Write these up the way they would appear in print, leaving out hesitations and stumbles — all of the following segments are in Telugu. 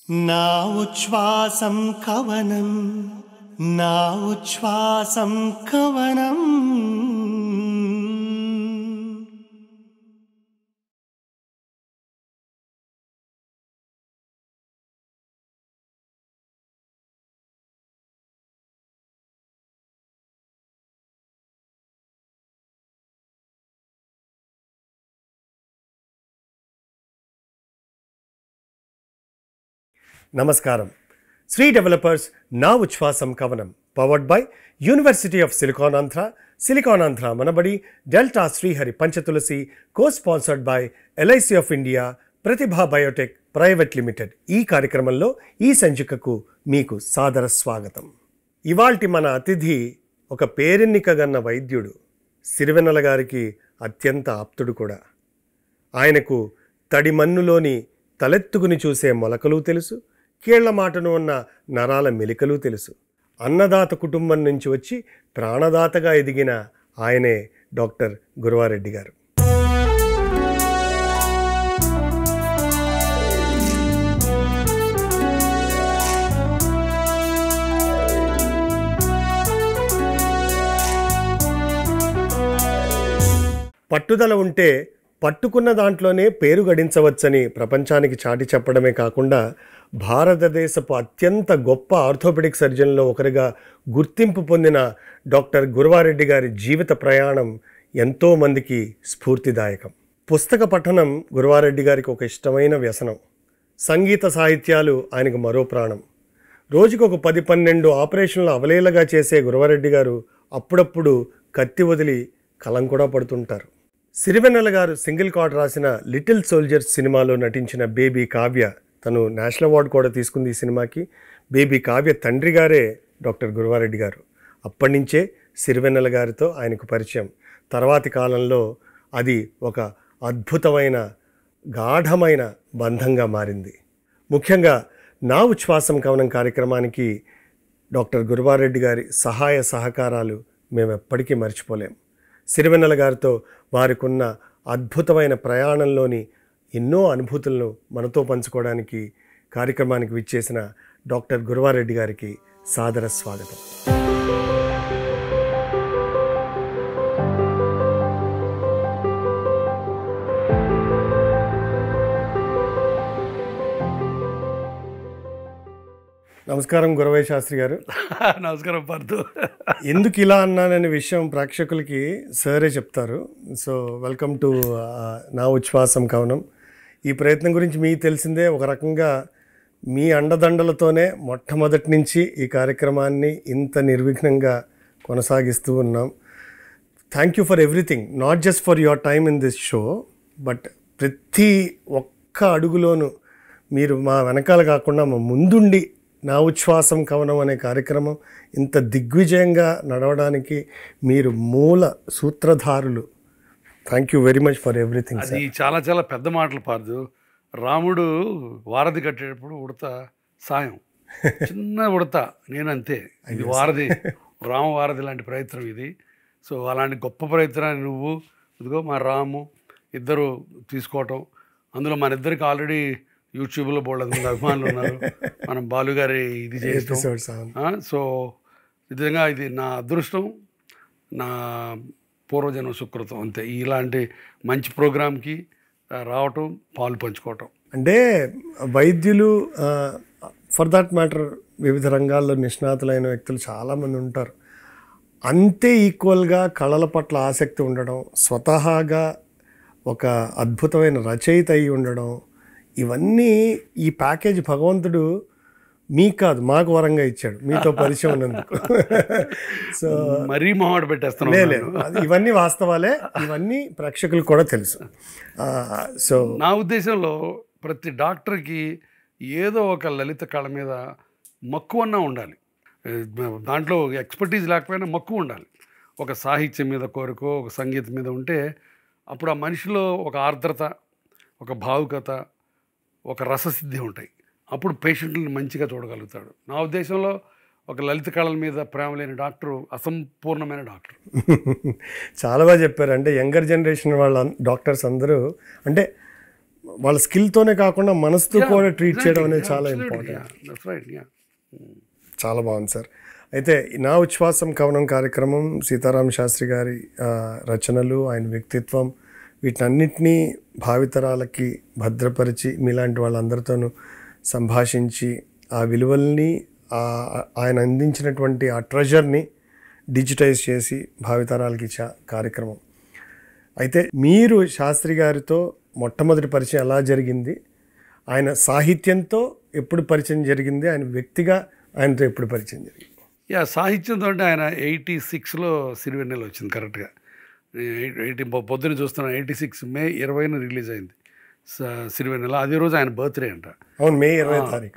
నా ఉచ్ఛ్వాసం కవనం, నా ఉచ్ఛ్వాసం కవనం. నమస్కారం. శ్రీ డెవలపర్స్ నా ఉచ్ఛ్వాసం కవనం powered by University of Silicon Andhra Manabadi Delta Srihari Panchatulasi, co sponsored by LIC of India, Pratibha Biotech Private Limited. ఈ కార్యక్రమంలో ఈ సంచికకు మీకు సాదర స్వాగతం. ఇవాల్టి మన అతిథి ఒక పేరెన్నికగన్న వైద్యుడు, సిరివెన్నెల గారికి అత్యంత ఆప్తుడు కూడా. ఆయనకు తడిమన్నులోని తలెత్తుకుని చూసే మొలకలు తెలుసు, కీళ్ల మాటను ఉన్న నరాల మెలికలు తెలుసు. అన్నదాత కుటుంబం నుంచి వచ్చి ప్రాణదాతగా ఎదిగిన ఆయనే డాక్టర్ గురవారెడ్డి గారు. పట్టుదల ఉంటే పట్టుకున్న దాంట్లోనే పేరు గడించవచ్చని ప్రపంచానికి చాటి చెప్పడమే కాకుండా భారతదేశపు అత్యంత గొప్ప ఆర్థోపెడిక్ సర్జన్లో ఒకరిగా గుర్తింపు పొందిన డాక్టర్ గురవారెడ్డి గారి జీవిత ప్రయాణం ఎంతోమందికి స్ఫూర్తిదాయకం. పుస్తక పఠనం గురవారెడ్డి గారికి ఒక ఇష్టమైన వ్యసనం. సంగీత సాహిత్యాలు ఆయనకు మరో ప్రాణం. రోజుకు ఒక 10-12 ఆపరేషన్లు అవలేలగా చేసే గురవారెడ్డి గారు అప్పుడప్పుడు కత్తి వదిలి కలం కూడా పడుతుంటారు. సిరివెన్నెల గారు సింగిల్ కార్డ్ రాసిన లిటిల్ సోల్జర్స్ సినిమాలో నటించిన బేబీ కావ్య తను నేషనల్ అవార్డు కూడా తీసుకుంది ఈ సినిమాకి. బేబీ కావ్య తండ్రి గారే డాక్టర్ గురవారెడ్డి గారు. అప్పటి నుంచే సిరివెన్నెల గారితో ఆయనకు పరిచయం. తర్వాతి కాలంలో అది ఒక అద్భుతమైన గాఢమైన బంధంగా మారింది. ముఖ్యంగా నా ఉచ్ఛ్వాసం కవనం కార్యక్రమానికి డాక్టర్ గురవారెడ్డి గారి సహాయ సహకారాలు మేము ఎప్పటికీ మర్చిపోలేం. సిరివెన్నెల గారితో వారికి ఉన్న అద్భుతమైన ప్రయాణంలోని ఎన్నో అనుభూతులను మనతో పంచుకోవడానికి కార్యక్రమానికి విచ్చేసిన డాక్టర్ గురవారెడ్డి గారికి సాదర స్వాగతం. నమస్కారం గురవయ్య శాస్త్రి గారు. నమస్కారం పార్థు. ఎందుకు ఇలా అన్నాననే విషయం ప్రేక్షకులకి సరే చెప్తారు. సో వెల్కమ్ టు నా ఉచ్ఛ్వాసం కవనం. ఈ ప్రయత్నం గురించి మీకు తెలిసిందే. ఒక రకంగా మీ అండదండలతోనే మొట్టమొదటి నుంచి ఈ కార్యక్రమాన్ని ఇంత నిర్విఘ్నంగా కొనసాగిస్తూ ఉన్నాం. Thank you for everything, not just for your time in this show, but ప్రతి ఒక్క అడుగులోనూ మీరు మా వెనకాల కాకుండా మా ముందుండి నా ఉచ్ఛ్వాసం కవనం అనే కార్యక్రమం ఇంత దిగ్విజయంగా నడవడానికి మీరు మూల సూత్రధారులు. Thank you very much for everything. అది చాలా చాలా పెద్ద మాటలు పార్దు. రాముడు వారధి కట్టేటప్పుడు ఉడత సాయం, చిన్న ఉడత, నేనంతే. ఇది వారధి, రామ వారధి లాంటి ప్రయత్నం ఇది. సో అలాంటి గొప్ప ప్రయత్నాన్ని నువ్వు, ఇదిగో మా రాము ఇద్దరు తీసుకోవటం. అందులో మన ఇద్దరికి ఆల్రెడీ యూట్యూబ్లో బోల్డ్ అభిమానులు ఉన్నారు. మనం బాలుగారి ఇది చేస్తాం. సో నిజంగా ఇది నా అదృష్టం, నా పూర్వజన్మ సుకృతం అంతే. ఇలాంటి మంచి ప్రోగ్రామ్కి రావటం, పాలు పంచుకోవటం. అంటే వైద్యులు, ఫర్ దట్ మ్యాటర్ వివిధ రంగాల్లో నిష్ణాతులైన వ్యక్తులు చాలామంది ఉంటారు. అంతే ఈక్వల్గా కళల పట్ల ఆసక్తి ఉండడం, స్వతహాగా ఒక అద్భుతమైన రచయిత అయి ఉండడం, ఇవన్నీ ఈ ప్యాకేజ్ భగవంతుడు మీకు కాదు మాకు వరంగా ఇచ్చాడు, మీతో పరిచయం ఉన్నందుకు. సో మరీ మొహాడు పెట్టేస్తాను. లేదు, ఇవన్నీ వాస్తవాలే, ఇవన్నీ ప్రేక్షకులు కూడా తెలుసు. సో నా ఉద్దేశంలో ప్రతి డాక్టర్కి ఏదో ఒక లలిత కళ మీద మక్కువన్నా ఉండాలి. దాంట్లో ఎక్స్పర్టీజ్ లేకపోయినా మక్కువ ఉండాలి. ఒక సాహిత్యం మీద కోరికో, ఒక సంగీతం మీద ఉంటే అప్పుడు ఆ మనిషిలో ఒక ఆర్ద్రత, ఒక భావుకత, ఒక రససిద్ధి ఉంటాయి. అప్పుడు పేషెంట్ని మంచిగా చూడగలుగుతాడు. నా ఉద్దేశంలో ఒక లలిత కళల మీద ప్రేమ లేని డాక్టరు అసంపూర్ణమైన డాక్టర్. చాలా బాగా చెప్పారు. అంటే యంగర్ జనరేషన్ వాళ్ళ డాక్టర్స్ అందరూ అంటే వాళ్ళ స్కిల్తోనే కాకుండా మనసుతో కూడా ట్రీట్ చేయడం అనేది చాలా ఇంపార్టెంట్. చాలా బాగుంది సార్. అయితే నా ఉచ్ఛ్వాసం కవనం కార్యక్రమం సీతారామ శాస్త్రి గారి రచనలు, ఆయన వ్యక్తిత్వం, వీటన్నిటినీ భావితరాలకి భద్రపరిచి మీలాంటి వాళ్ళందరితోనూ సంభాషించి ఆ విలువల్ని ఆయన అందించినటువంటి ఆ ట్రెజర్ని డిజిటైజ్ చేసి భావితరాలకి ఇచ్చే కార్యక్రమం. అయితే మీరు శాస్త్రి గారితో మొట్టమొదటి పరిచయం ఎలా జరిగింది, ఆయన సాహిత్యంతో ఎప్పుడు పరిచయం జరిగింది, ఆయన వ్యక్తిగా ఆయనతో ఎప్పుడు పరిచయం జరిగింది? సాహిత్యంతో అంటే ఆయన 86లో సిరివెన్నెల వచ్చింది కరెక్ట్గా. 80 పొద్దున్న చూస్తున్నాను, 86 మే 20న రిలీజ్ అయింది సిరివెన్నెల. అదే రోజు ఆయన బర్త్డే అంట. అవును, మే 20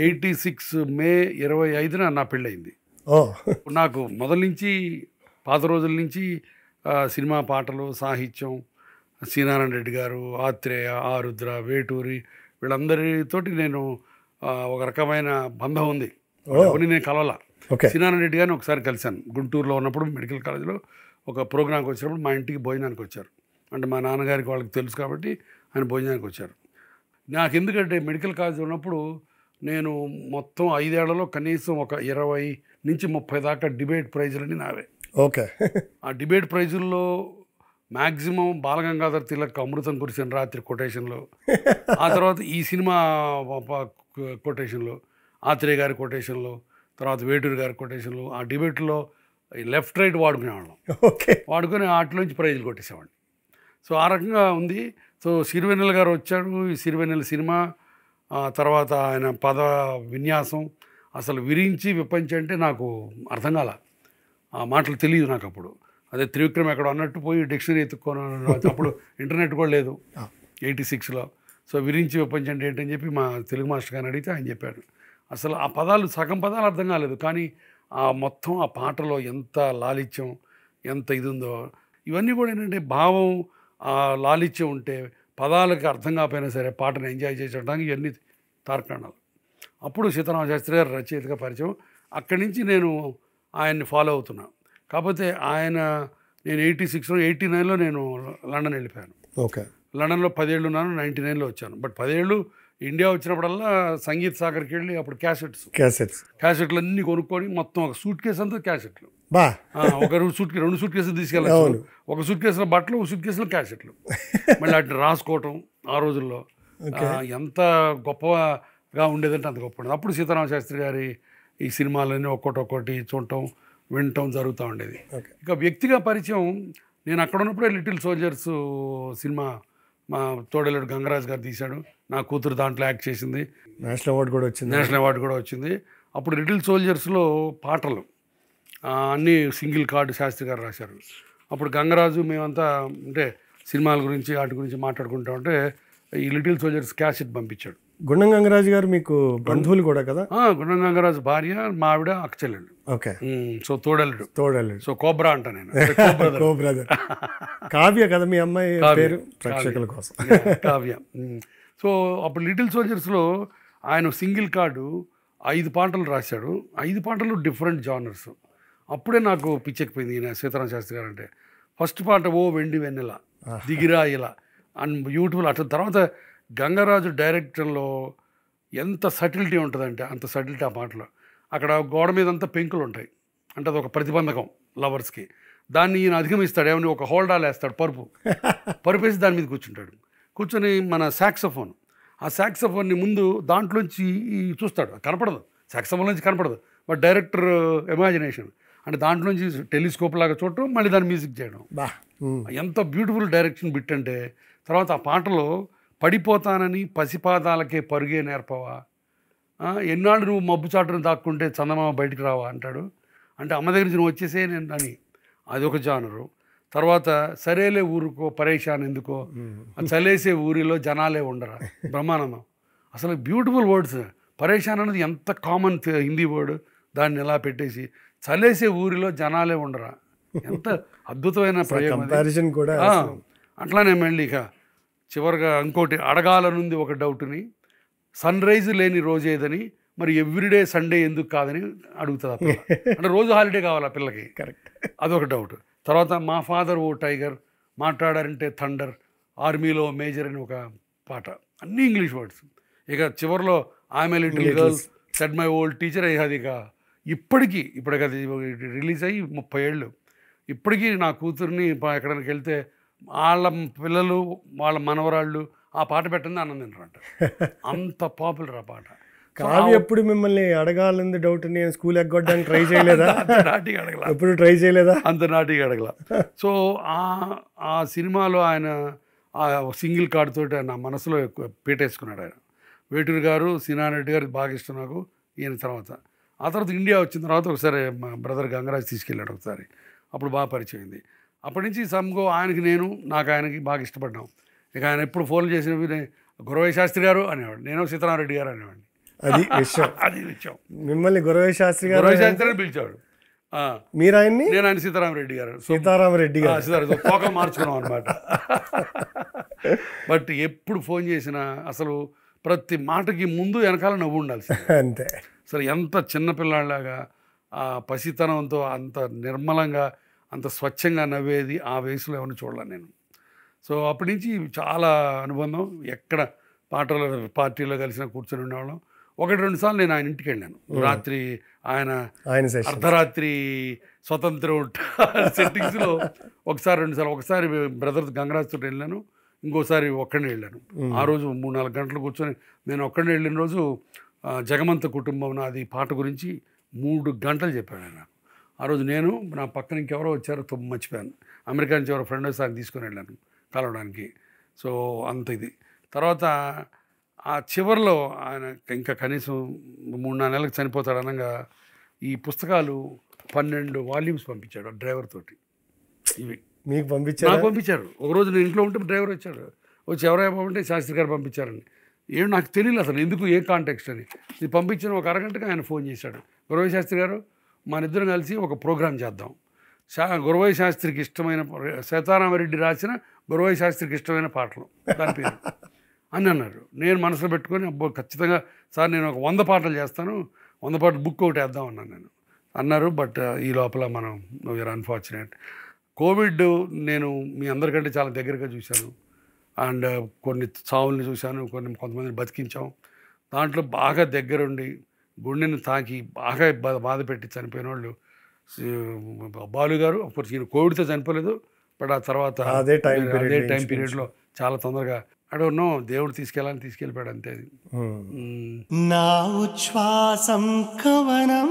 86 మే 25న నా పెళ్ళయింది. నాకు మొదల నుంచి పాత రోజుల నుంచి సినిమా పాటలు, సాహిత్యం, శ్రీనారాయణ రెడ్డి గారు, ఆత్రేయ, ఆరుద్ర, వేటూరి, వీళ్ళందరితోటి నేను ఒక రకమైన బంధం ఉంది. అవన్నీ నేను కలవాల. శ్రీనారాయణ రెడ్డి గారిని ఒకసారి కలిశాను గుంటూరులో ఉన్నప్పుడు, మెడికల్ కాలేజ్లో ఒక ప్రోగ్రామ్కి వచ్చినప్పుడు మా ఇంటికి భోజనానికి వచ్చారు. అంటే మా నాన్నగారికి వాళ్ళకి తెలుసు కాబట్టి ఆయన భోజనానికి వచ్చారు. నాకు ఎందుకంటే మెడికల్ కాలేజ్ ఉన్నప్పుడు నేను మొత్తం 5 ఏళ్లలో కనీసం ఒక 20 నుంచి 30 దాకా డిబేట్ ప్రైజులని నావే. ఓకే. ఆ డిబేట్ ప్రైజుల్లో మ్యాక్సిమం బాలగంగాధర్ తిలక్ అమృతం కురిసిన రాత్రి కొటేషన్లు, ఆ తర్వాత ఈ సినిమా కొటేషన్లు, ఆత్రేయ గారి కొటేషన్లు, తర్వాత వేటూరు గారి కొటేషన్లు, ఆ డిబేట్లో లెఫ్ట్ రైట్ వాడుకునేవాళ్ళం. వాడుకొని వాటిలోంచి ప్రైజులు కొట్టేసేవాడిని. సో ఆ రకంగా ఉంది. సో సిరివెన్నెల గారు వచ్చాడు. ఈ సిరివెన్నెల సినిమా తర్వాత ఆయన పద విన్యాసం అసలు విరించి విప్పంచి అంటే నాకు అర్థం కాల. ఆ మాటలు తెలియదు నాకు అప్పుడు. అదే త్రివిక్రమ్ ఎక్కడ అన్నట్టు పోయి డిక్షనరీ ఎత్తుక్కోను. అప్పుడు ఇంటర్నెట్ కూడా లేదు 86లో. సో విరించి విప్పంచి అంటే ఏంటని చెప్పి మా తెలుగు మాస్టర్ గారిని అడిగితే ఆయన చెప్పాడు. అసలు ఆ పదాలు సగం పదాలు అర్థం కాలేదు, కానీ ఆ మొత్తం ఆ పాటలో ఎంత లాలిత్యం, ఎంత ఇది ఉందో, ఇవన్నీ కూడా ఏంటంటే భావం, ఆ లాలిత్యం ఉంటే పదాలకి అర్థం కాకపోయినా సరే పాటను ఎంజాయ్ చేసేయడానికి ఇవన్నీ తార్కాణాలు. అప్పుడు సీతారామ శాస్త్రి గారు రచయితగా పరిచయం. అక్కడి నుంచి నేను ఆయన్ని ఫాలో అవుతున్నా. కాకపోతే నేను 86లో 89లో నేను లండన్ వెళ్ళిపోయాను. ఓకే. లండన్లో 10 ఏళ్ళు ఉన్నాను. 99లో వచ్చాను. బట్ 10 ఏళ్ళు ఇండియా వచ్చినప్పుడల్లా సంగీత్ సాగర్కి వెళ్ళి అప్పుడు క్యాసెట్లు అన్నీ కొనుక్కొని మొత్తం ఒక సూట్ కేసు అంతా క్యాసెట్లు. ఒక 2 సూట్ కేసులు తీసుకెళ్ళాలి. ఒక సూట్ కేసులో బట్టలు, ఒక సూట్ కేసులో క్యాసెట్లు. మళ్ళీ అటు రాసుకోవటం ఆ రోజుల్లో ఎంత గొప్పగా ఉండేదంటే అంత గొప్ప ఉండేది. అప్పుడు సీతారామ శాస్త్రి గారి ఈ సినిమాలన్నీ ఒక్కొక్కటి చూడటం, వినటం జరుగుతూ ఉండేది. ఇక వ్యక్తిగా పరిచయం నేను అక్కడ ఉన్నప్పుడే లిటిల్ సోల్జర్స్ సినిమా మా తోడేలుడు గంగరాజ్ గారు తీశాడు. నా కూతురు దాంట్లో యాక్ట్ చేసింది. నేషనల్ అవార్డు కూడా వచ్చింది. అప్పుడు లిటిల్ సోల్జర్స్లో పాటలు అన్నీ సింగిల్ కార్డు శాస్త్రి గారు రాశారు. అప్పుడు గంగరాజు మేమంతా అంటే సినిమాల గురించి వాటి గురించి మాట్లాడుకుంటా ఉంటే ఈ లిటిల్ సోల్జర్స్ క్యాసెట్ పంపించాడు. గుండం గంగరాజు గారు మీకు బంధువులు కూడా కదా? గుండం గంగరాజు భార్య, మా ఆవిడ అక్కచెల్లెళ్ళు. ఓకే. సో తోడేలుడు. సో కోబ్రా అంట నేను. కావ్య కదా మీ అమ్మాయి పేరు, ప్రేక్షకుల కోసం కావ్య. సో అప్పుడు లిటిల్ సోల్జర్స్లో ఆయన సింగిల్ కార్డు 5 పాటలు రాశాడు. 5 పాటలు డిఫరెంట్ జానర్స్. అప్పుడే నాకు పిచ్చెక్కిపోయింది ఈయన సీతారామ శాస్త్రి గారు అంటే. ఫస్ట్ పాట ఓ వెండి వెన్నెల, దిగిరా ఇలా అండ్ బ్యూటిఫుల్. అట్లా తర్వాత గంగరాజు డైరెక్టర్లో ఎంత సటిలిటీ ఉంటుందంటే అంత సటిలిటీ ఆ పాటలో. అక్కడ గోడ మీద అంతా పెంకులు ఉంటాయి, అంటే అది ఒక ప్రతిబంధకం లవర్స్కి. దాన్ని ఈయన అధిగమిస్తాడు. ఏమని ఒక హోల్డాలు వేస్తాడు, పరుపు వేసి దాని మీద కూర్చుంటాడు. కూర్చొని మన సాక్సఫోన్, ఆ సాక్సఫోన్ని ముందు దాంట్లోంచి చూస్తాడు, కనపడదు, సాక్సఫోన్ నుంచి కనపడదు. బట్ డైరెక్టర్ ఇమాజినేషన్ అంటే దాంట్లోంచి టెలిస్కోప్ లాగా చూడటం, మళ్ళీ దాన్ని మ్యూజిక్ చేయడం. ఎంత బ్యూటిఫుల్ డైరెక్షన్ బిట్ అంటే. తర్వాత ఆ పాటలో పడిపోతానని పసిపాదాలకే పరుగే నేర్పవా, ఎన్నాళ్ళు నువ్వు మబ్బు చాటును దాక్కుంటే చందమామ బయటికి రావా అంటాడు. అంటే అమ్మ దగ్గర నుంచి నువ్వు వచ్చేసే నేను అని, అది ఒక జానరు. తర్వాత సరేలే ఊరుకో పరేషాన్ ఎందుకో, చలేసే ఊరిలో జనాలే ఉండరా, బ్రహ్మానందం. అసలు బ్యూటిఫుల్ వర్డ్స్. పరేషాన్ అనేది ఎంత కామన్ హిందీ వర్డ్, దాన్ని ఎలా పెట్టేసి చలేసే ఊరిలో జనాలే ఉండరా, ఎంత అద్భుతమైన ప్రయోగం కూడా. అట్లానే మళ్ళీ ఇక చివరిగా ఇంకోటి అడగాలనుంది ఒక డౌట్ని, సన్ రైజ్ లేని రోజేదని మరి ఎవ్రీడే సండే ఎందుకు కాదని అడుగుతుంది ఆ పిల్ల. అంటే రోజు హాలిడే కావాలి ఆ పిల్లకి. కరెక్ట్. అదొక డౌట్. తర్వాత మా ఫాదర్ ఓ టైగర్, మాట్లాడారంటే థండర్, ఆర్మీలో మేజర్ అని ఒక పాట, అన్నీ ఇంగ్లీష్ వర్డ్స్. ఇక చివరిలో I'm a little girl said my old teacher, అది ఇక ఇప్పటికీ అది రిలీజ్ అయ్యి 30 ఏళ్ళు, ఇప్పటికీ నా కూతుర్ని ఎక్కడికి వెళ్తే వాళ్ళ పిల్లలు వాళ్ళ మనవరాళ్ళు ఆ పాట పెట్టింది అన్నం తింటారంట. అంత పాపులర్ ఆ పాట. కావ్య ఎప్పుడు మిమ్మల్ని అడగాలని డౌట్, నేను స్కూల్ ఎగ్గొట్టడానికి ట్రై చేయలేదా? అంత నాటిగా అడగల, ఎప్పుడు ట్రై చేయలేదా? అంత నాటిగా అడగల. సో ఆ సినిమాలో ఆయన ఆ సింగిల్ కార్డ్ తోటి నా మనసులో పీటేసుకున్నాడు ఆయన. వేటూరు గారు, సినారెడ్డి గారు బాగా ఇష్టం నాకు. ఈయన తర్వాత ఆ తర్వాత ఇండియా వచ్చిన తర్వాత ఒకసారి మా బ్రదర్ గంగరాజ్ తీసుకెళ్ళాడు ఒకసారి, అప్పుడు బాగా పరిచయం అయింది. అప్పటి నుంచి సంగో ఆయనకి బాగా ఇష్టపడ్డాం. ఇక ఆయన ఎప్పుడు ఫోన్లు చేసినవి గురవయ్య శాస్త్రి గారు అనేవాడు, నేను సీతారామరెడ్డి గారు అనేవాడిని. అది విషయం. అది విషయం. మిమ్మల్ని గురవయ్య శాస్త్రి గారు అని పిలిచాడు, మీరు ఆయన్ని నేను ఆయన సీతారామరెడ్డి గారు. సీతారామరెడ్డి గారు తోక మార్చుకున్నాం అనమాట. బట్ ఎప్పుడు ఫోన్ చేసినా అసలు ప్రతి మాటకి ముందు వెనకాల నవ్వు ఉండాల్సింది. అంతే. అసలు ఎంత చిన్నపిల్లాడిలాగా ఆ పసితనంతో అంత నిర్మలంగా అంత స్వచ్ఛంగా నవ్వేది ఆ వయసులో ఏమైనా చూడలేను నేను. సో అప్పటి నుంచి చాలా అనుబంధం. ఎక్కడ పార్టీలో కలిసిన కూర్చొని ఉండేవాళ్ళం. 1-2 సార్లు నేను ఆయన ఇంటికి వెళ్ళాను. రాత్రి ఆయన అర్ధరాత్రి స్వతంత్రం సెట్టింగ్స్లో 1-2 సార్లు. ఒకసారి బ్రదర్ గంగరాజ్ తోటి వెళ్ళాను, ఇంకోసారి ఒక్కడిని వెళ్ళాను. ఆ రోజు 3-4 గంటలు కూర్చొని నేను ఒక్కడిని వెళ్ళిన రోజు జగమంత కుటుంబం నాది పాట గురించి 3 గంటలు చెప్పాడు ఆయన. ఆ రోజు నేను నా పక్కన ఇంకెవరో వచ్చారో మర్చిపోయాను. అమెరికా నుంచి ఎవరో ఫ్రెండ్ వస్తే ఆయన తీసుకొని వెళ్ళాను కలవడానికి. సో అంత ఇది. తర్వాత ఆ చివరిలో ఆయన ఇంకా కనీసం 3-4 నెలలకు చనిపోతాడు అనగా ఈ పుస్తకాలు 12 వాల్యూమ్స్ పంపించాడు ఆ డ్రైవర్ తోటి. ఇవి మీకు పంపించారు. ఒకరోజు నేను ఇంట్లో ఉంటే డ్రైవర్ వచ్చాడు, వచ్చి ఎవరైనా శాస్త్రి గారు పంపించారని. ఏం నాకు తెలియదు అసలు ఎందుకు, ఏ కాంటెక్స్ట్ అని. ఇది పంపించిన 1 అరగంటగా ఆయన ఫోన్ చేశాడు, గురవయ్య శాస్త్రి గారు మన ఇద్దరం కలిసి ఒక ప్రోగ్రాం చేద్దాం, గురవయ్య శాస్త్రికి ఇష్టమైన సీతారామరెడ్డి రాసిన గురవయ్య శాస్త్రికి ఇష్టమైన పాటలు దాని పేరు అని అన్నారు. నేను మనసులో పెట్టుకొని అబ్బో ఖచ్చితంగా సార్ నేను ఒక 100 పాటలు చేస్తాను, 100 పాటలు బుక్ ఒకటి వేద్దాం అన్నాను నేను. అన్నారు. బట్ ఈ లోపల మనం వీఆర్ అన్ఫార్చునేట్. కోవిడ్ నేను మీ అందరికంటే చాలా దగ్గరగా చూశాను. అండ్ కొన్ని చావుల్ని చూశాను, కొంతమందిని బతికించాం. దాంట్లో బాగా దగ్గరుండి గుండెని తాకి బాగా బాధ పెట్టి చనిపోయిన వాళ్ళు బాలు గారు. అఫ్కోర్స్ ఈయన కోవిడ్తో చనిపోలేదు, బట్ ఆ తర్వాత అదే టైం పీరియడ్లో చాలా తొందరగా ఐ డోంట్ నో దేవుడు తీసుకెళ్ళిపోయాడు అంతే. అది నా ఉచ్ఛ్వాసం కవనం.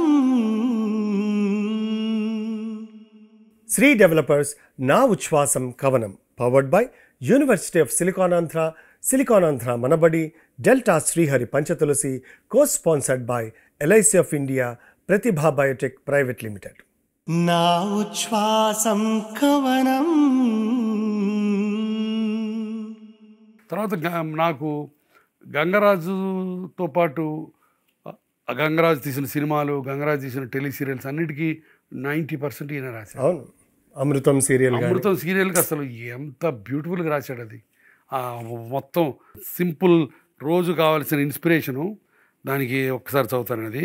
శ్రీ డెవలపర్స్ నా ఉచ్ఛ్వాసం కవనం powered by University of SiliconAndhra Manabadi, Delta Srihari Panchatulasi, co sponsored by LIC of India, Pratibha Biotech Private Limited. నా ఉచ్ఛ్వాసం కవనం. తర్వాత నాకు గంగరాజుతో పాటు గంగరాజు తీసిన సినిమాలు, గంగరాజు తీసిన టెలిసీరియల్స్ అన్నిటికీ 90% ఈయన రాశాడు. అవును, అమృతం సీరియల్కి అసలు ఎంత బ్యూటిఫుల్గా రాశాడు. అది మొత్తం సింపుల్, రోజు కావాల్సిన ఇన్స్పిరేషను. దానికి ఒక్కసారి చదువుతాను.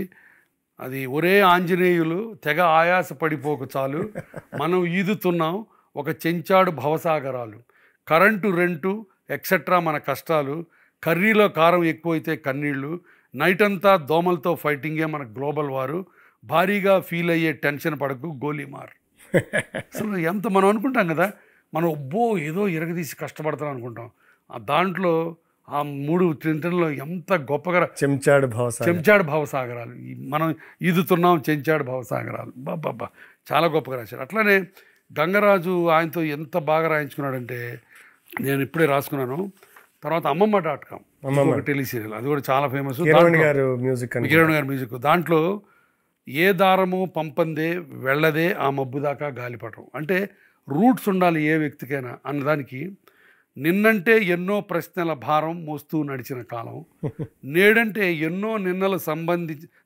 అది ఒరే ఆంజనేయులు తెగ ఆయాస పడిపోక చాలు, మనం ఈదుతున్నాం ఒక చెంచాడు భవసాగరాలు, కరెంటు రెంటు ఎక్సెట్రా మన కష్టాలు, కర్రీలో కారం ఎక్కువైతే కన్నీళ్ళు, నైట్ అంతా దోమలతో ఫైటింగే మన గ్లోబల్ వారు, భారీగా ఫీల్ అయ్యే టెన్షన్ పడకు గోలీమార్. అసలు ఎంత మనం అనుకుంటాం కదా, మనం ఒబ్బో ఏదో ఇరగదీసి కష్టపడతాం అనుకుంటాం. దాంట్లో ఆ 3 ట్రింటన్లో ఎంత గొప్పగా చెంచాడు భవసాగరాలు, మనం ఈదుతున్నాం చెంచాడు భవసాగరాలు, బాబా చాలా గొప్పగా రాశాడు. అట్లానే గంగరాజు ఆయనతో ఎంత బాగా రాయించుకున్నాడంటే, నేను ఇప్పుడే రాసుకున్నాను. తర్వాత అమ్మమ్మ.com ఒక టెలిసీరియల్, అది కూడా చాలా ఫేమస్. కిరణ్ గారి మ్యూజిక్. దాంట్లో ఏ దారము పంపందే వెళ్ళదే ఆ మబ్బు దాకా గాలిపటం, అంటే రూట్స్ ఉండాలి ఏ వ్యక్తికైనా అన్నదానికి. నిన్నంటే ఎన్నో ప్రశ్నల భారం మోస్తూ నడిచిన కాలం, నేడంటే ఎన్నో నిన్నలు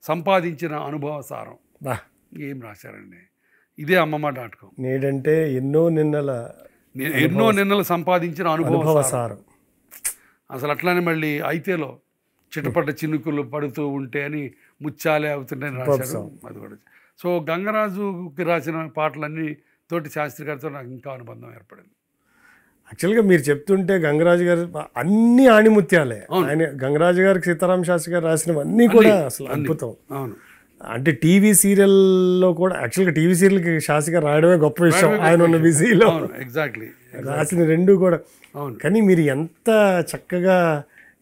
సంపాదించిన అనుభవ సారం. ఏం రాశారండి, ఇదే అమ్మమ్మ.com. నేడంటే ఎన్నో నిన్నలు సంపాదించిన అనుభవ సారం. అసలు అట్లానే మళ్ళీ అయితేలో చిటపట చినుకులు పడుతూ ఉంటే అని ముత్యాలే అవుతుంటాయని రాశారు, అది కూడా. సో గంగరాజుకి రాసిన పాటలన్నీ తోటి శాస్త్రి గారితో నాకు ఇంకా అనుబంధం ఏర్పడింది. యాక్చువల్గా మీరు చెప్తుంటే గంగరాజు గారు అన్ని ఆణిముత్యాలే. ఆయన గంగరాజు గారికి సీతారామ శాస్త్రి గారు రాసినవన్నీ కూడా అసలు అద్భుతం. అవును, అంటే టీవీ సీరియల్లో కూడా యాక్చువల్గా టీవీ సీరియల్కి శాస్త్రి గారు రాయడమే గొప్ప విషయం. ఆయన ఉన్న బిజీలో ఎగ్జాక్ట్లీ రాసిన రెండు కూడా. అవును. కానీ మీరు ఎంత చక్కగా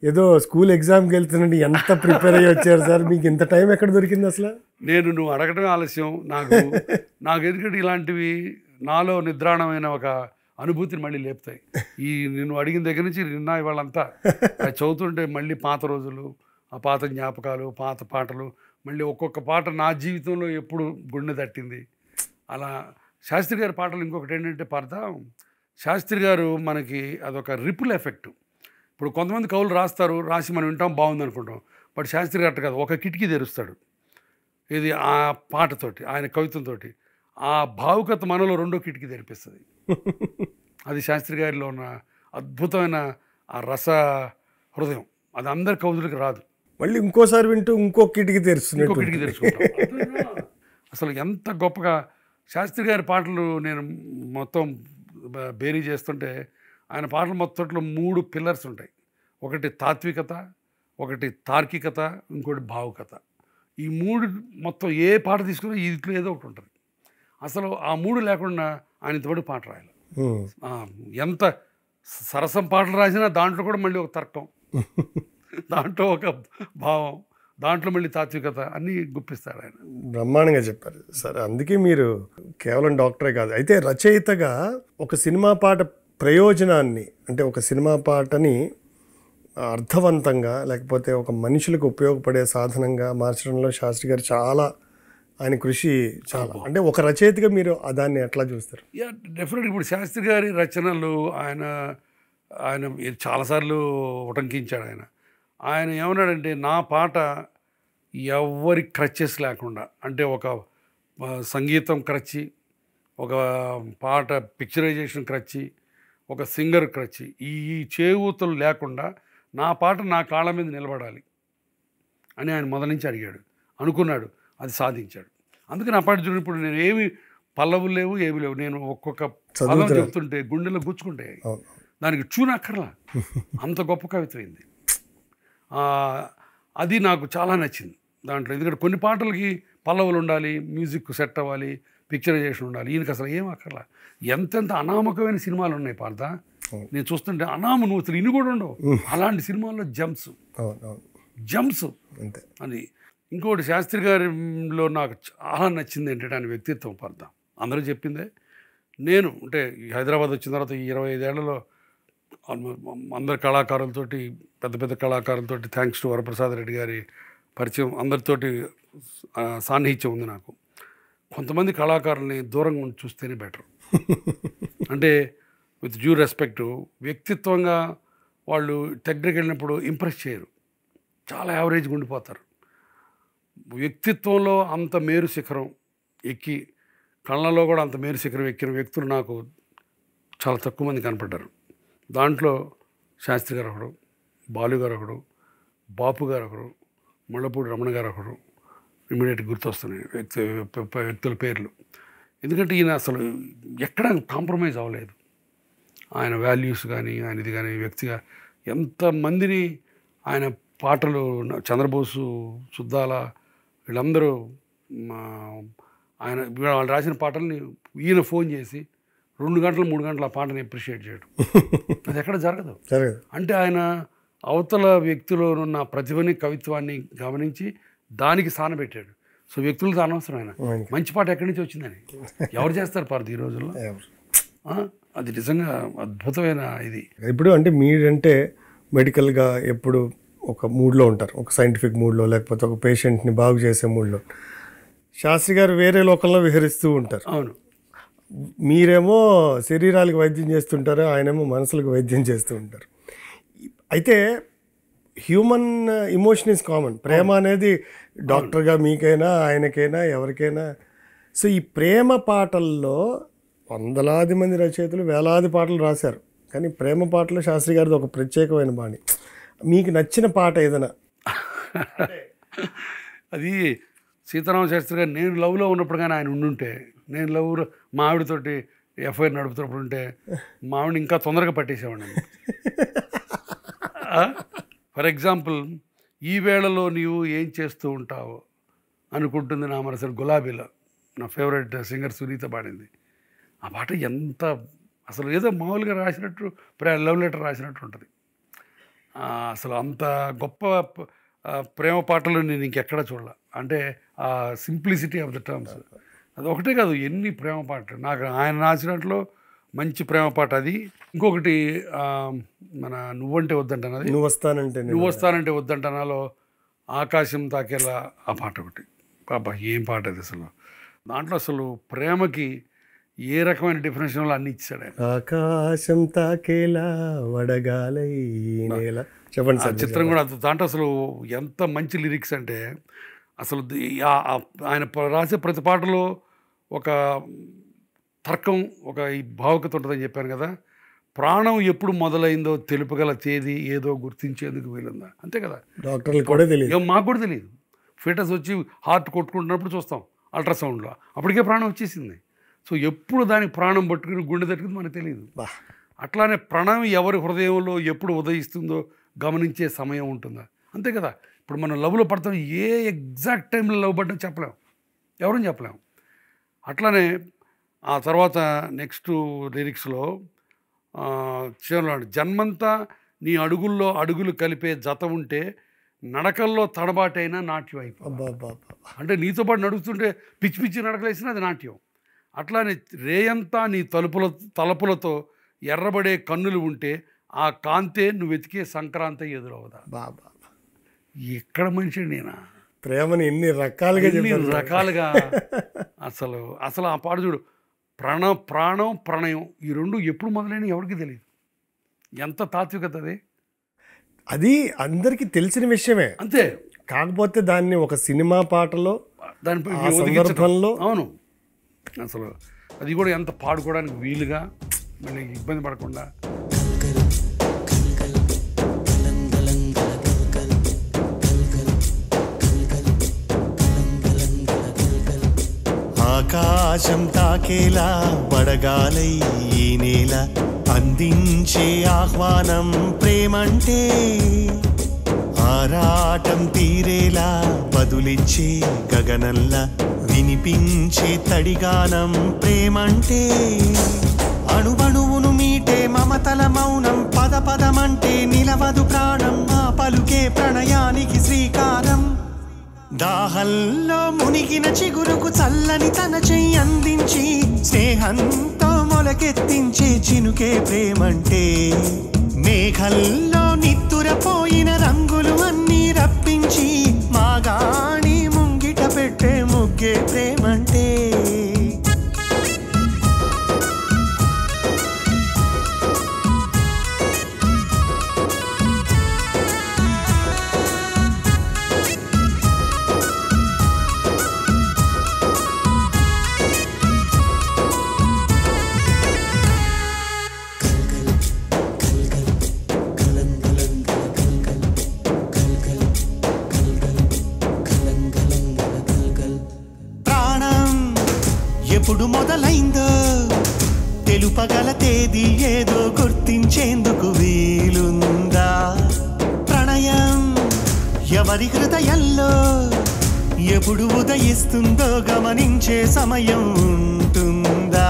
ఏదో స్కూల్ ఎగ్జామ్కి వెళ్తున్నట్టు ఎంత ప్రిపేర్ అయ్యి వచ్చారు సార్. మీకు ఇంత టైం ఎక్కడ దొరికింది అసలు? నువ్వు అడగటమే ఆలస్యం. నాకు ఎందుకంటే ఇలాంటివి నాలో నిద్రాణమైన ఒక అనుభూతిని మళ్ళీ లేపుతాయి. నేను అడిగిన దగ్గర నుంచి నిన్న ఇవాళంతా అది చదువుతుంటే మళ్ళీ పాత రోజులు, ఆ పాత జ్ఞాపకాలు, పాత పాటలు, మళ్ళీ ఒక్కొక్క పాట నా జీవితంలో ఎప్పుడు గుండె తట్టింది. అలా శాస్త్రి గారి పాటలు ఇంకొకటి ఏంటంటే శాస్త్రి గారు మనకి అదొక రిపుల్ ఎఫెక్ట్. ఇప్పుడు కొంతమంది కవులు రాసి మనం వింటాం, బాగుంది అనుకుంటాం. బట్ శాస్త్రి గారు కాదు, ఒక కిటికీ తెరుస్తాడు. ఇది ఆ పాటతోటి, ఆయన కవితంతోటి ఆ భావుకత మనలో రెండో కిటికీ తెరిపిస్తుంది. అది శాస్త్రి గారిలో ఉన్న అద్భుతమైన ఆ రస హృదయం. అది అందరి కవులకు రాదు. మళ్ళీ ఇంకోసారి వింటూ ఇంకో కిటికీ తెరుచుకుంటాం. అసలు ఎంత గొప్పగా శాస్త్రి గారి పాటలు నేను మొత్తం బేరీ చేస్తుంటే ఆయన పాటలు మొత్తంలో 3 పిల్లర్స్ ఉంటాయి. ఒకటి తాత్వికత, ఒకటి తార్కికత, ఇంకోటి భావుకత. ఈ 3 మొత్తం ఏ పాట తీసుకున్నా ఇట్లా ఏదో ఒకటి ఉంటుంది. అసలు ఆ 3 లేకుండా ఆయన ఇంతవరకు పాట రాయాలి. ఎంత సరసం పాటలు రాసినా దాంట్లో కూడా మళ్ళీ ఒక తర్కం, దాంట్లో ఒక భావం, దాంట్లో మళ్ళీ తాత్వికత అన్నీ గుప్పిస్తారు ఆయన. బ్రహ్మాండంగా చెప్పారు సార్. అందుకే మీరు కేవలం డాక్టరే కాదు, అయితే రచయితగా ఒక సినిమా పాట ప్రయోజనాన్ని, అంటే ఒక సినిమా పాటని అర్థవంతంగా లేకపోతే ఒక మనుషులకు ఉపయోగపడే సాధనంగా మార్చడంలో శాస్త్రి గారు చాలా, ఆయన కృషి చాలా. అంటే ఒక రచయితగా మీరు దాన్ని ఎట్లా చూస్తారు? డెఫినెట్గా ఇప్పుడు శాస్త్రి గారి రచనలు ఆయన చాలాసార్లు ఉటంకించాడు. ఆయన ఏమన్నాడంటే, నా పాట ఎవరి క్రచెస్ లేకుండా, అంటే ఒక సంగీతం క్రచ్చి, ఒక పాట పిక్చరైజేషన్ క్రచ్చి, ఒక సింగర్ క్రచ్చి, ఈ చేయూతలు లేకుండా నా పాట నా కాళ్ళ మీద నిలబడాలి అని ఆయన మొదటి నుంచి అనుకున్నాడు, అది సాధించాడు. అందుకని ఆ పాట చూడండి, ఇప్పుడు నేను ఏమి పల్లవులు లేవు, ఏమి లేవు, నేను ఒక్కొక్క పదం చెప్తుంటే గుండెలో గుచ్చుకుంటే దానికి ట్యూన్ అక్కర్లా, అంత గొప్ప కవిత్వమైంది. అది నాకు చాలా నచ్చింది దాంట్లో. ఎందుకంటే కొన్ని పాటలకి పల్లవులు ఉండాలి, మ్యూజిక్ సెట్ అవ్వాలి, పిక్చరైజేషన్ ఉండాలి. ఈయనకి అసలు ఏం అక్కర్లా. ఎంతెంత అనామకమైన సినిమాలు ఉన్నాయి పార్త, నేను చూస్తుంటే నువ్వు అసలు ఇన్ని కూడా ఉండవు. అలాంటి సినిమాల్లో జంప్స్ అంతే. అది ఇంకోటి శాస్త్రి గారిలో నాకు చాలా నచ్చింది ఏంటంటే ఆయన వ్యక్తిత్వం. పార్త అందరూ చెప్పిందే. నేను అంటే హైదరాబాద్ వచ్చిన తర్వాత ఈ 25 ఏళ్లలో అందరి కళాకారులతోటి, పెద్ద పెద్ద కళాకారులతోటి, థ్యాంక్స్ టు వరప్రసాద్ రెడ్డి గారి పరిచయం, అందరితోటి సాన్నిహిత్యం ఉంది నాకు. కొంతమంది కళాకారుల్ని దూరంగా ఉండి చూస్తేనే బెటర్. అంటే విత్ డ్యూ రెస్పెక్ట్, వ్యక్తిత్వంగా వాళ్ళు దగ్గరికి వెళ్ళినప్పుడు ఇంప్రెస్ చేయరు, చాలా యావరేజ్గా ఉండిపోతారు. వ్యక్తిత్వంలో అంత మేరు శిఖరం ఎక్కి, కళ్ళలో కూడా అంత మేరు శిఖరం ఎక్కిన వ్యక్తులు నాకు చాలా తక్కువ మంది కనపడ్డారు. దాంట్లో శాస్త్రి గారు ఒకడు, బాలు గారు ఒకడు, బాపు గారు ఒకడు, ముళ్ళపూడి రమణ గారు ఒకడు ఇమీడియట్గా గుర్తొస్తున్నాయి వ్యక్తుల పేర్లు. ఎందుకంటే ఈయన అసలు ఎక్కడ కాంప్రమైజ్ అవ్వలేదు. ఆయన వాల్యూస్ కానీ, ఆయనది కానీ, వ్యక్తిగా ఎంతమందిని ఆయన పాటలు, చంద్రబోసు, సుద్దాల, వీళ్ళందరూ ఆయన వాళ్ళు రాసిన పాటల్ని ఈయన ఫోన్ చేసి 2 గంటలు 3 గంటలు ఆ పాటని అప్రిషియేట్ చేయడం, అది ఎక్కడ జరగదు. అంటే ఆయన అవతల వ్యక్తిలో ఉన్న ప్రతిభని, కవిత్వాన్ని గమనించి దానికి సానబెట్టాడు. సో వ్యక్తులతో అనవసరం. ఆయన మంచి పాట ఎక్కడి నుంచి వచ్చిందని ఎవరు చేస్తారు పార్ది ఈ రోజుల్లో? అది నిజంగా అద్భుతమైన ఇది. ఇప్పుడు అంటే మీరంటే మెడికల్గా ఎప్పుడు ఒక మూడ్లో ఉంటారు, ఒక సైంటిఫిక్ మూడ్లో, లేకపోతే ఒక పేషెంట్ని బాగు చేసే మూడ్లో. శాస్త్రి గారు వేరే లోకంలో విహరిస్తూ ఉంటారు. అవును. మీరేమో శరీరాలకు వైద్యం చేస్తుంటారు, ఆయనేమో మనసులకు వైద్యం చేస్తూ ఉంటారు. అయితే హ్యూమన్ ఇమోషన్ ఈజ్ కామన్. ప్రేమ అనేది డాక్టర్గా మీకైనా, ఆయనకైనా, ఎవరికైనా. సో ఈ ప్రేమ పాటల్లో వందలాది మంది రచయితలు వేలాది పాటలు రాశారు, కానీ ప్రేమ పాటలు శాస్త్రి గారిది ఒక ప్రత్యేకమైన బాణి. మీకు నచ్చిన పాట ఏదైనా? అది సీతారామ శాస్త్రి గారు నేను లవ్లో ఉన్నప్పుడు కానీ ఆయన ఉండుంటే, నేను లవ్లో మా ఆవిడతోటి ఎఫ్ఐఆర్ నడుపుతున్నప్పుడు ఉంటే మావిని ఇంకా తొందరగా పట్టేసేవాడిని. ఫర్ ఎగ్జాంపుల్, ఈ వేళలో నీవు ఏం చేస్తూ ఉంటావు అనుకుంటుంది నా మనసు గులాబీలో, నా ఫేవరెట్ సింగర్ సునీత పాడింది. ఆ పాట ఎంత అసలు ఏదో మామూలుగా రాసినట్టు లవ్ లెటర్ రాసినట్టు ఉంటుంది. అసలు అంత గొప్ప ప్రేమ పాటలు నేను ఇంకెక్కడా చూడాల. అంటే ఆ సింప్లిసిటీ ఆఫ్ ద టర్మ్స్ అది ఒకటే కాదు, ఎన్ని ప్రేమ పాటలు నాకు ఆయన రాసినట్లో మంచి ప్రేమ పాట అది. ఇంకొకటి మన నువ్వంటే వద్దంటానది, నువ్వు వస్తానంటే వద్దంటానాలో ఆకాశం తాకేలా ఆ పాట ఒకటి. పాప ఏం పాట అది అసలు. దాంట్లో అసలు ప్రేమకి ఏ రకమైన డెఫినేషన్ అన్ని ఇచ్చాడు ఆయన. ఆకాశం తాకేలా వడగాలై నేల చెప్పండి సార్. చిత్రం కూడా దాంట్లో అసలు ఎంత మంచి లిరిక్స్ అంటే అసలు ఆయన రాసే ప్రతి పాటలో ఒక తర్కం, ఒక ఈ భావుకత ఉంటుందని చెప్పాను కదా. ప్రాణం ఎప్పుడు మొదలైందో తెలుపగల తేదీ ఏదో గుర్తించేందుకు వీలుందా, అంతే కదా. డాక్టర్లు కూడా తెలియదు, మాకు కూడా తెలియదు. ఫీటస్ వచ్చి హార్ట్ కొట్టుకుంటున్నప్పుడు చూస్తాం అల్ట్రాసౌండ్లో, అప్పటికే ప్రాణం వచ్చేసింది. సో ఎప్పుడు దానికి ప్రాణం పట్టుకుని గుండె తట్టుకుని మనకు తెలియదు. అట్లానే ప్రణయం ఎవరి హృదయంలో ఎప్పుడు ఉదయిస్తుందో గమనించే సమయం ఉంటుందా, అంతే కదా. ఇప్పుడు మనం లవ్లో పడతాం, ఏ ఎగ్జాక్ట్ టైంలో లవ్ పడ్డా చెప్పలేం, ఎవరని చెప్పలేం. అట్లానే ఆ తర్వాత నెక్స్ట్ లిరిక్స్లో జన్మంతా నీ అడుగుల్లో అడుగులు కలిపే జత ఉంటే నడకల్లో తడబాటైనా నాట్యం అయిపోయి. అంటే నీతో పాటు నడుస్తుంటే పిచ్చి పిచ్చి నడకలేసినా అది నాట్యం. అట్లానే రేయంతా నీ తలపులతో ఎర్రబడే కన్నులు ఉంటే ఆ కాంతే నువ్వు వెతికే సంక్రాంతి ఎదురవదా. బాబా ఎక్కడ మనిషి నేనా ప్రేమని ఎన్ని రకాలుగా అసలు అసలు ఆ పాట చూడు, ప్రాణం ప్రణయం ఈ రెండు ఎప్పుడు మొదలైన ఎవరికి తెలియదు. ఎంత తాత్వికత అది. అది అందరికీ తెలిసిన విషయమే, అంతే. కాకపోతే దాన్ని ఒక సినిమా పాటలో దానిపై సందర్భంలో అవును అసలు అది కూడా ఎంత పాడుకోవడానికి వీలుగా మళ్ళీ ఇబ్బంది పడకుండా. ఆకాశం తాకేలా వడగాలై ఈ నేల అందించే ఆహ్వానం ప్రేమంటే, ఆరాటం తీరేలా బదులిచ్చే గగనంలా వినిపించే తడిగానం ప్రేమంటే, అణువణువును మీటే మమతల మౌనం పద పదమంటే నిలవదు ప్రాణం, ఆ పలుకే ప్రణయానికి శ్రీకారం. దాహంలో మునిగిన చిగురుకు చల్లని తన చెయ్యి అందించి స్నేహంతో మొలకెత్తించే చినుకే ప్రేమంటే, మేఘల్లో నిద్దురపోయిన రంగులు అన్నీ రప్పించి మాగాణి ముంగిట పెట్టే ముగ్గే ప్రేమంటే. ఎప్పుడు మొదలైందో తెలుపగల తేదీ ఏదో గుర్తించేందుకు వీలుందా, ప్రణయం ఎవరి హృదయంలో ఎప్పుడు ఉదయిస్తుందో గమనించే సమయం ఉంటుందా,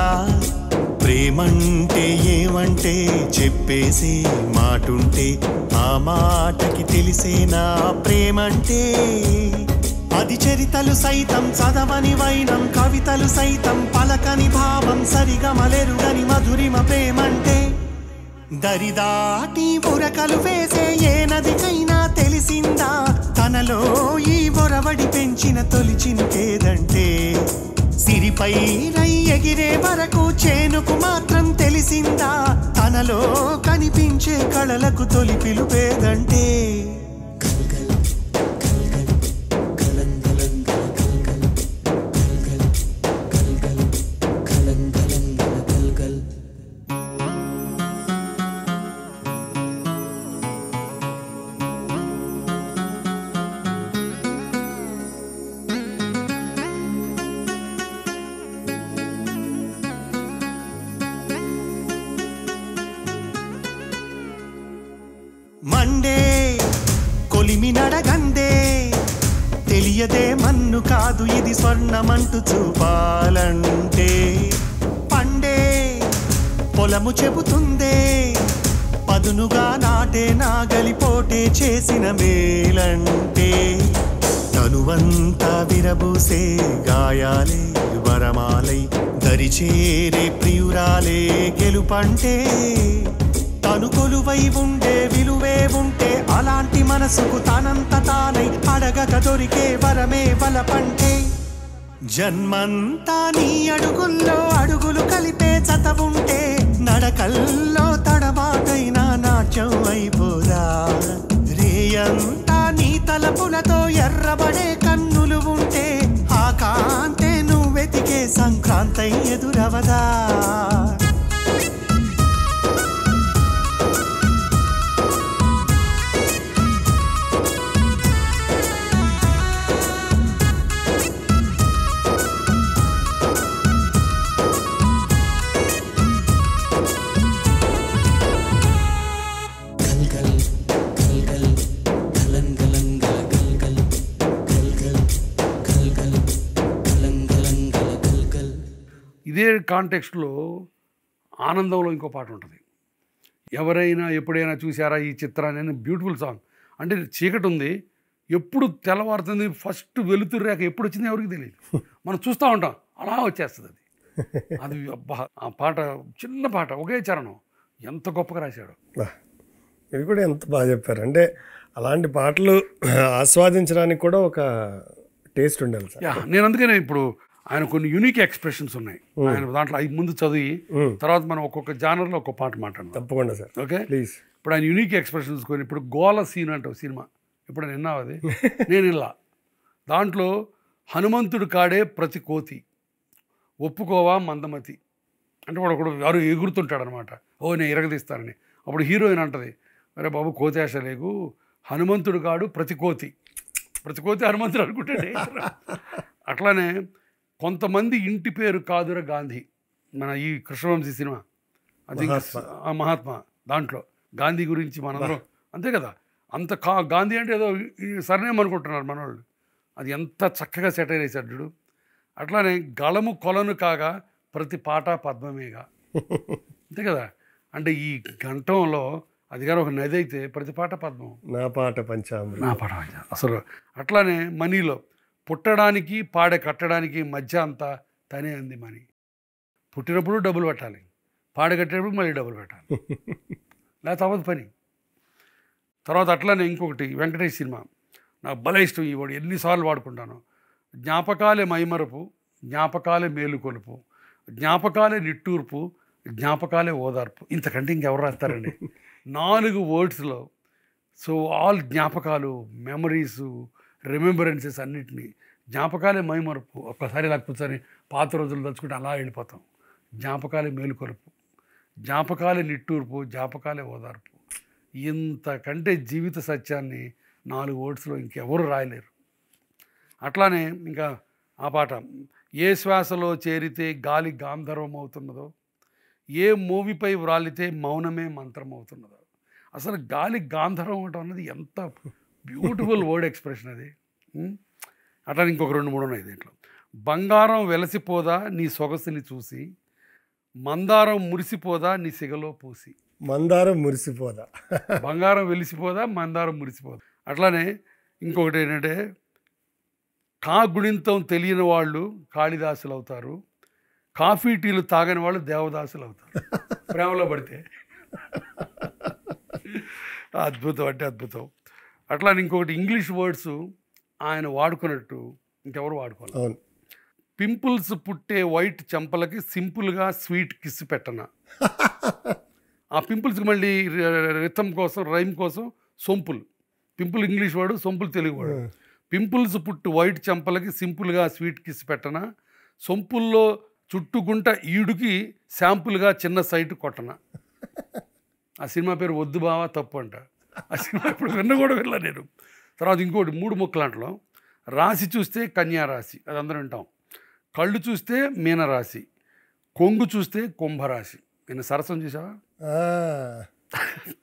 ప్రేమంటే ఏమంటే చెప్పేసి మాటుంటే ఆ మాటకి తెలిసేనా ప్రేమంటే, అది చరితలు సైతం చదవని వైనం కవితలు సైతం పలకని భావం సరిగమలెరుగని మధురిమ ప్రేమంటే, దరిదాటి ఉరకలు వేసే ఏ నదికైనా తెలిసిందా తనలో ఈ ఒరవడి పెంచిన తొలి చినుకేదంటే, సిరిపై రై ఎగిరే వరకు చేనుకు మాత్రం తెలిసిందా తనలో కనిపించే కళలకు తొలి పిలుపేదంటే. మండే కొలిమి నడగందే తెలియదే మన్ను కాదు ఇది స్వర్ణమంటూ చూపాలంటే పండే పొలము చెబుతుందే పదునుగా నాటే నాగలిపోటే చేసిన మేలంటే తనువంతా విరబూసే గాయాలే వరమాలై దరిచేరే ప్రియురాలే గెలుపంటే తను కొలువై ఉండే విలువే ఉంటే అలాంటి మనసుకు తనంత తానై అడగక దొరికే వరమే వలపంటే జన్మంతా నీ అడుగుల్లో అడుగులు కలిపే జత ఉంటే నడకల్లో తడబాటైనా నాట్యం అయిపోదా రేయంతా నీ తలపులతో ఎర్రబడే కన్నులు ఉంటే ఆ కాంతే నువ్వెతికే సంక్రాంతై ఎదురవదా ఇదే కాంటెక్స్ట్లో ఆనందంలో ఇంకో పాట ఉంటుంది. ఎవరైనా ఎప్పుడైనా చూసారా ఈ చిత్రాన్ని అని బ్యూటిఫుల్ సాంగ్. అంటే చీకటి ఉంది, ఎప్పుడు తెల్లవారుతుంది, ఫస్ట్ వెలుతురు రేఖ ఎప్పుడు వచ్చింది ఎవరికి తెలియదు, మనం చూస్తూ ఉంటాం, అలా వచ్చేస్తుంది అది. అది అబ్బా ఆ పాట చిన్న పాట, ఒకే చరణం, ఎంత గొప్పగా రాశాడు. ఇది కూడా ఎంత బాగా చెప్పారు. అంటే అలాంటి పాటలు ఆస్వాదించడానికి కూడా ఒక టేస్ట్ ఉండాలి సార్. నేను అందుకనే ఇప్పుడు ఆయన కొన్ని యూనిక్ ఎక్స్ప్రెషన్స్ ఉన్నాయి ఆయన దాంట్లో, అవి ముందు చదివి తర్వాత మనం ఒక్కొక్క జానర్లో ఒక్కొక్క పాట మాట్లాడదాం. తప్పకుండా సార్. Okay please. ఇప్పుడు ఆయన యూనిక్ ఎక్స్ప్రెషన్స్ కొని, ఇప్పుడు గోల సీన్ అంటావు సినిమా, ఇప్పుడు నేను విన్నావు అది, నేను ఇలా దాంట్లో హనుమంతుడు కాడే ప్రతి కోతి ఒప్పుకోవా మందమతి అంటే వాడు ఒకడు ఎవరు ఎగురుతుంటాడు అనమాట, ఓ నేను ఇరగదీస్తానని. అప్పుడు హీరోయిన్ అంటది, అరే బాబు కోతేశ లేగు, హనుమంతుడు కాడు ప్రతి కోతి, ప్రతి కోతి హనుమంతుడు అనుకుంటాడే. అట్లానే కొంతమంది ఇంటి పేరు కాదురా గాంధీ, మన ఈ కృష్ణవంశీ సినిమా అది మహాత్మా, దాంట్లో గాంధీ గురించి మనందరం అంతే కదా, అంత గాంధీ అంటే ఏదో సర్నేమ్ అనుకుంటున్నారు మనవాళ్ళు, అది ఎంత చక్కగా సెటైర్ వేశాడు చూడు. అట్లానే గళము కొలను కాగా ప్రతి పాట పద్మమేగా, అంతే కదా. అంటే ఈ గంటంలో అది కానీ ఒక నది అయితే ప్రతి పాట పద్మం, నా పాట పంచామృతం, నా పాట అసలు. అట్లానే మనీలో పుట్టడానికి పాడే కట్టడానికి మధ్య అంతా తనే అంది మనీ, పుట్టినప్పుడు డబ్బులు పెట్టాలి, పాడే కట్టేటప్పుడు మళ్ళీ డబ్బులు పెట్టాలి, లేకపోతే అవ్వదు పని. తర్వాత అట్లానే ఇంకొకటి వెంకటేష్ సినిమా నాకు భలే ఇష్టం, ఈ వాడు ఎన్నిసార్లు వాడుకుంటాను. జ్ఞాపకాలే మైమరపు, జ్ఞాపకాలే మేలుకొలుపు, జ్ఞాపకాలే నిట్టూర్పు, జ్ఞాపకాలే ఓదార్పు. ఇంతకంటే ఇంకెవరు రాస్తారండి 4 వర్డ్స్లో. సో ఆల్ జ్ఞాపకాలు, మెమరీసు, రిమెంబరెన్సెస్ అన్నిటినీ, జ్ఞాపకాలే మైమరపు, ఒక్కసారి ఇలా కూర్చొని పాత రోజులు తలుచుకుంటే అలా వెళ్ళిపోతాం. జ్ఞాపకాలే మేలుకొలుపు, జ్ఞాపకాలే నిట్టూర్పు, జ్ఞాపకాలే ఓదార్పు. ఇంతకంటే జీవిత సత్యాన్ని 4 వర్డ్స్లో ఇంకెవరు రాయలేరు. అట్లానే ఇంకా ఆ పాట, ఏ శ్వాసలో చేరితే గాలి గాంధర్వం అవుతున్నదో, ఏ మూవీపై వ్రాలితే మౌనమే మంత్రం అవుతున్నదో. అసలు గాలి గాంధర్వం అవటం అన్నది ఎంత బ్యూటిఫుల్ వర్డ్ ఎక్స్ప్రెషన్ అది. అట్లా ఇంకొక 2-3 ఉన్నాయి దీంట్లో. బంగారం వెలసిపోదా నీ సొగసుని చూసి, మందారం మురిసిపోదా నీ సిగలో పూసి. మందారం మురిసిపోదా, బంగారం వెలిసిపోదా, మందారం మురిసిపోదా. అట్లానే ఇంకొకటి ఏంటంటే, గుణింతం తెలియని వాళ్ళు కాళిదాసులు అవుతారు, కాఫీ టీలు తాగని వాళ్ళు దేవదాసులు అవుతారు ప్రేమలో పడితే. అద్భుతం అంటే అద్భుతం. అట్లా ఇంకొకటి ఇంగ్లీష్ వర్డ్స్ ఆయన వాడుకున్నట్టు ఇంకెవరు వాడుకోవాలి. పింపుల్స్ పుట్టే వైట్ చెంపలకి సింపుల్గా స్వీట్ కిస్ పెట్టన. ఆ పింపుల్స్కి మళ్ళీ రిథం కోసం, రైమ్ కోసం సొంపులు. పింపుల్ ఇంగ్లీష్ వర్డ్, సొంపులు తెలుగు వర్డ్. పింపుల్స్ పుట్టు వైట్ చెంపలకి సింపుల్గా స్వీట్ కిస్ పెట్టన, సొంపుల్లో చుట్టుగుంట ఈడుకి శాంపుల్గా చిన్న సైటు కొట్టన. ఆ సినిమా పేరు వద్దు బావా తప్పు అంట. ఆ సినిమా ఇప్పుడు విన్న కూడా వెళ్ళా నేను. తర్వాత ఇంకోటి 3 ముక్కలాంట్లో, రాశి చూస్తే కన్యా రాశి, అది అందరం వింటాం. కళ్ళు చూస్తే మీనరాశి, కొంగు చూస్తే కుంభరాశి. నేను సరసం చూసావా?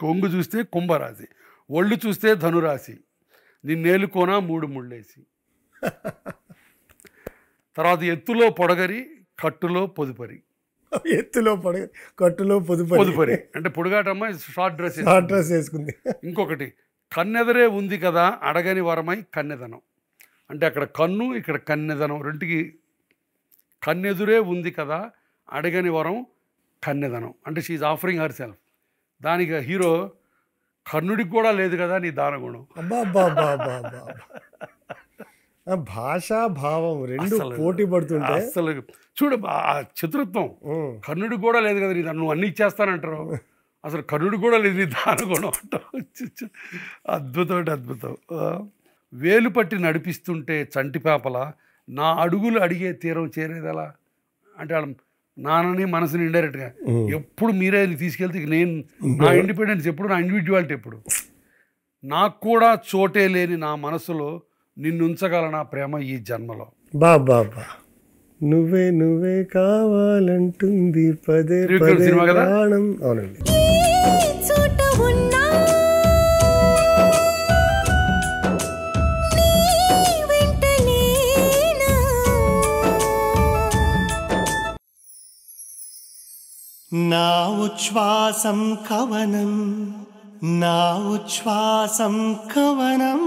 కొంగు చూస్తే కుంభరాశి, ఒళ్ళు చూస్తే ధనురాశి, నిన్నేలుకోన 3 ముళ్ళేసి. తర్వాత ఎత్తులో పొడగరి, కట్టులో పొదుపరి. ఎత్తులో కట్టులో పొదుపరి అంటే పొడుగాటమ్మ షార్ట్ డ్రెస్ వేసుకుంది. ఇంకొకటి కన్నెదరే ఉంది కదా అడగని వరమై కన్నెదనం. అంటే అక్కడ కన్ను, ఇక్కడ కన్నెదనం, రెండుకి కన్నెదురే ఉంది కదా అడగని వరం కన్నెదనం. అంటే షీఈ్ ఆఫరింగ్ హర్ సెల్ఫ్. దానికి హీరో కర్ణుడికి కూడా లేదు కదా నీ దానగుణం. భాషా భావం రెండు పోటీ పడుతుంటే అసలు చూడు ఆ చతురత్వం. కర్ణుడికి కూడా లేదు కదా నీ నువ్వు అన్ని ఇచ్చేస్తానంటారు, అసలు కర్ణుడికి కూడా లేదు నీ దానగుణం అంటారు. అద్భుతం అంటే అద్భుతం. వేలు పట్టి నడిపిస్తుంటే చంటిపాపల నా అడుగులు అడిగే తీరం చేరేదలా. అంటే వాళ్ళ నాన్నని మనసుని ఇండైరెక్ట్గా ఎప్పుడు మీరే తీసుకెళ్తే నేను నా ఇండిపెండెన్స్ ఎప్పుడు, నా ఇండివిజువాలిటీ ఎప్పుడు, నాకు కూడా చోటే లేని నా మనసులో నిన్నుంచగల నా ప్రేమ ఈ జన్మలో. బాబా నువ్వే నువ్వే కావాలంటుంది పదే పదే ప్రాణం. అవునండి. నా ఉచ్ఛ్వాసం కవనం, నా ఉచ్ఛ్వాసం కవనం,